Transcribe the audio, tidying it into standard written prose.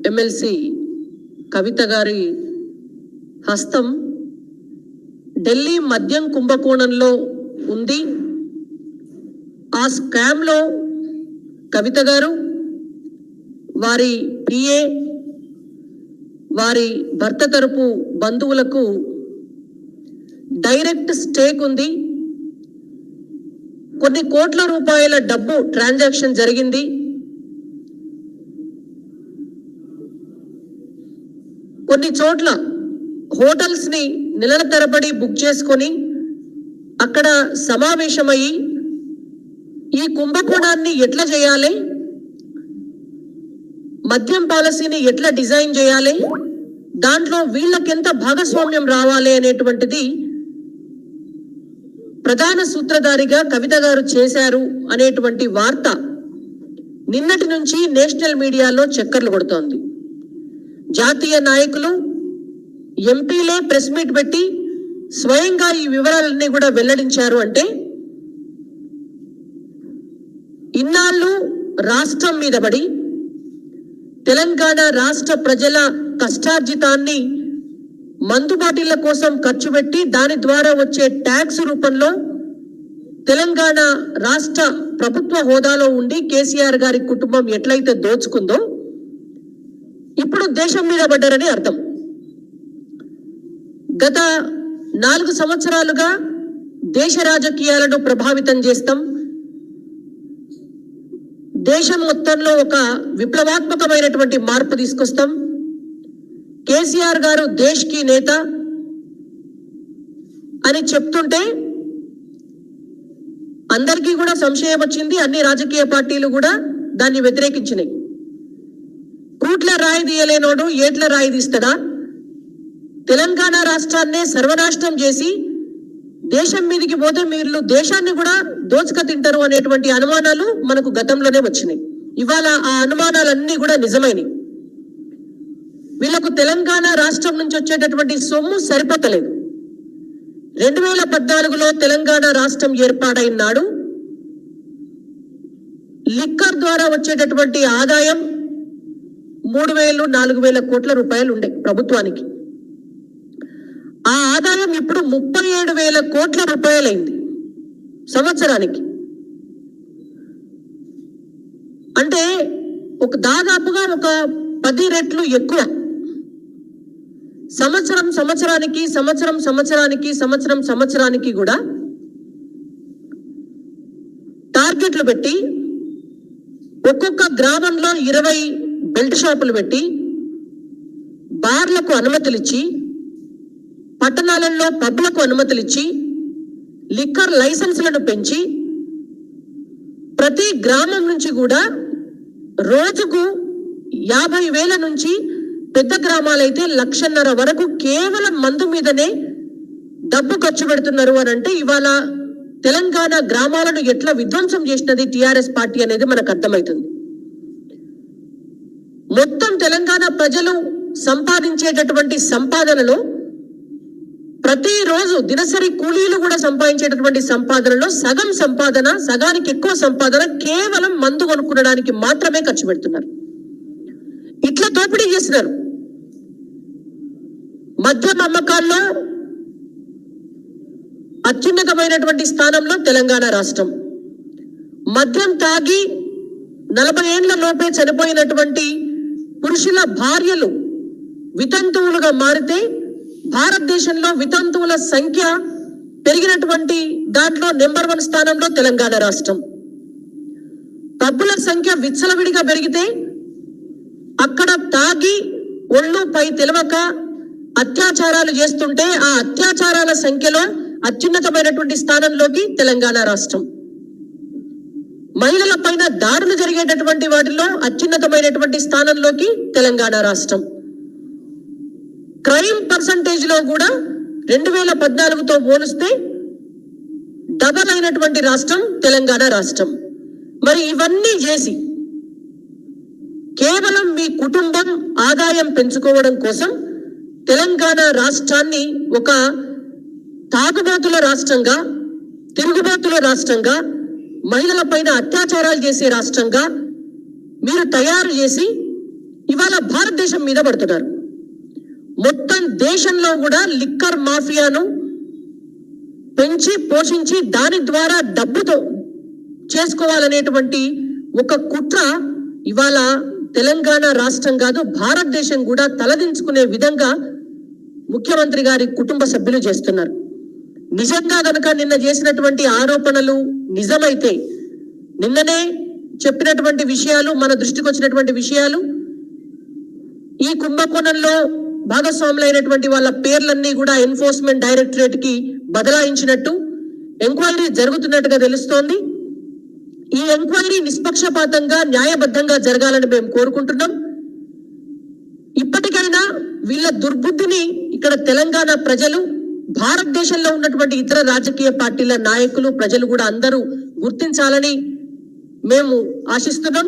MLC కవిత గారి హస్తం ఢిల్లీ మద్యం కుంభకోణంలో ఉంది. ఆ స్కామ్లో కవిత గారు, వారి పిఏ, వారి భర్త తరపు బంధువులకు డైరెక్ట్ స్టేక్ ఉంది. కొన్ని కోట్ల రూపాయల డబ్బు ట్రాన్సాక్షన్ జరిగింది. కొన్ని చోట్ల హోటల్స్ ని నెలల తరబడి బుక్ చేసుకొని అక్కడ సమావేశమయ్యి ఈ కుంభకోణాన్ని ఎట్లా చేయాలి, మద్యం పాలసీని ఎట్లా డిజైన్ చేయాలి, దాంట్లో వీళ్ళకెంత భాగస్వామ్యం రావాలి అనేటువంటిది ప్రధాన సూత్రధారిగా కవిత గారు చేశారు అనేటువంటి వార్త నిన్నటి నుంచి నేషనల్ మీడియాలో చక్కర్లు కొడుతోంది. జాతీయ నాయకులు, ఎంపీలే ప్రెస్ మీట్ పెట్టి స్వయంగా ఈ వివరాలన్నీ కూడా వెల్లడించారు. అంటే ఇన్నాళ్ళు రాష్ట్రం మీద పడి తెలంగాణ రాష్ట్ర ప్రజల కష్టార్జితాన్ని మందు బాటిళ్ల కోసం ఖర్చు పెట్టి దాని ద్వారా వచ్చే ట్యాక్స్ రూపంలో తెలంగాణ రాష్ట్ర ప్రభుత్వ హోదాలో ఉండి కేసీఆర్ గారి కుటుంబం ఎట్లయితే దోచుకుందో ఇప్పుడు దేశం మీద పడ్డారని అర్థం. గత 4 సంవత్సరాలుగా దేశ రాజకీయాలను ప్రభావితం చేస్తాం, దేశం మొత్తంలో ఒక విప్లవాత్మకమైనటువంటి మార్పు తీసుకొస్తాం, కేసీఆర్ గారు దేశ్ కి నేత అని చెప్తుంటే అందరికీ కూడా సంశయం వచ్చింది. అన్ని రాజకీయ పార్టీలు కూడా దాన్ని వ్యతిరేకించినాయి. కూట్ల రాయి తీయలేనోడు ఏట్ల రాయి తీస్తాడా, తెలంగాణ రాష్ట్రాన్నే సర్వనాశనం చేసి దేశం మీదకి పోతే మీరు దేశాన్ని కూడా దోచుక తింటారు అనేటువంటి అనుమానాలు మనకు గతంలోనే వచ్చినాయి. ఇవాళ ఆ అనుమానాలన్నీ కూడా నిజమైనవి. వీళ్ళకు తెలంగాణ రాష్ట్రం నుంచి వచ్చేటటువంటి సొమ్ము సరిపోతలేదు. 2014లో తెలంగాణ రాష్ట్రం ఏర్పాటైన నాడు లిక్కర్ ద్వారా వచ్చేటటువంటి ఆదాయం 3,000-4,000 కోట్ల రూపాయలు ఉండే ప్రభుత్వానికి. ఆ ఆదాయం ఇప్పుడు 37,000 కోట్ల రూపాయలైంది సంవత్సరానికి. అంటే దాదాపుగా ఒక 10 రెట్లు ఎక్కువ. సంవత్సరానికి కూడా టార్గెట్లు పెట్టి ఒక్కొక్క గ్రామంలో 20 బెల్ట్ షాపులు పెట్టి బార్లకు అనుమతులు ఇచ్చి, పట్టణాలలో పబ్లకు అనుమతులు ఇచ్చి, లిక్కర్ లైసెన్సులను పెంచి ప్రతి గ్రామం నుంచి కూడా రోజుకు 50,000 నుంచి పెద్ద గ్రామాలైతే 1,50,000 వరకు కేవలం మందు మీదనే డబ్బు ఖర్చు పెడుతున్నారు అని అంటే ఇవాళ తెలంగాణ గ్రామాలను ఎట్లా విధ్వంసం చేసినది టిఆర్ఎస్ పార్టీ అనేది మనకు అర్థమవుతుంది. మొత్తం తెలంగాణ ప్రజలు సంపాదించేటటువంటి సంపాదనలో ప్రతిరోజు దినసరి కూలీలు కూడా సంపాదించేటటువంటి సంపాదనలో సగానికి ఎక్కువ సంపాదన కేవలం మందు కొనుక్కునడానికి మాత్రమే ఖర్చు పెడుతున్నారు. ఇట్లా దోపిడీ చేస్తున్నారు. మద్యం అమ్మకాల్లో అత్యున్నతమైనటువంటి స్థానంలో తెలంగాణ రాష్ట్రం. మద్యం తాగి 40 ఏళ్ల లోపే చనిపోయినటువంటి పురుషుల భార్యలు వితంతువులుగా మారితే భారతదేశంలో వితంతువుల సంఖ్య పెరిగినటువంటి దాంట్లో నెంబర్ 1 స్థానంలో తెలంగాణ రాష్ట్రం. పబ్బుల సంఖ్య విచ్చలవిడిగా పెరిగితే అక్కడ తాగి ఒళ్ళు పై తెలవక అత్యాచారాలు చేస్తుంటే ఆ అత్యాచారాల సంఖ్యలో అత్యున్నతమైనటువంటి స్థానంలోకి తెలంగాణ రాష్ట్రం. మహిళల పైన దాడులు జరిగేటటువంటి వాటిలో అత్యున్నతమైనటువంటి స్థానంలోకి తెలంగాణ రాష్ట్రం. క్రైమ్ పర్సంటేజ్ లో కూడా 2014తో పోలిస్తే డబల్ అయినటువంటి రాష్ట్రం తెలంగాణ రాష్ట్రం. మరి ఇవన్నీ చేసి కేవలం మీ కుటుంబం ఆదాయం పెంచుకోవడం కోసం తెలంగాణ రాష్ట్రాన్ని ఒక తాగుబోతుల రాష్ట్రంగా, తిరుగుబోతుల రాష్ట్రంగా, మహిళల పైన అత్యాచారాలు చేసే రాష్ట్రంగా మీరు తయారు చేసి ఇవాళ భారతదేశం మీద పడుతున్నారు. మొత్తం దేశంలో కూడా లిక్కర్ మాఫియాను పెంచి పోషించి దాని ద్వారా డబ్బుతో చేసుకోవాలనేటువంటి ఒక కుట్ర ఇవాళ తెలంగాణ రాష్ట్రం కాదు భారతదేశం కూడా తలదించుకునే విధంగా ముఖ్యమంత్రి గారి కుటుంబ సభ్యులు చేస్తున్నారు. నిజంగా గనుక నిన్న చేసినటువంటి ఆరోపణలు నిజమైతే, నిన్ననే చెప్పినటువంటి విషయాలు, మన దృష్టికి వచ్చినటువంటి విషయాలు, ఈ కుంభకోణంలో భాగస్వాములైనటువంటి వాళ్ళ పేర్లన్నీ కూడా ఎన్ఫోర్స్మెంట్ డైరెక్టరేట్ కి బదలాయించినట్టు ఎంక్వైరీ జరుగుతున్నట్టుగా తెలుస్తోంది. ఈ ఎంక్వైరీ నిష్పక్షపాతంగా న్యాయబద్ధంగా జరగాలని మేము కోరుకుంటున్నాం. ఇప్పటికైనా వీళ్ళ దుర్బుద్ధిని ఇక్కడ తెలంగాణ ప్రజలు, భారతదేశంలో ఉన్నటువంటి ఇతర రాజకీయ పార్టీల నాయకులు, ప్రజలు కూడా అందరూ గుర్తించాలని మేము ఆశిస్తున్నాం.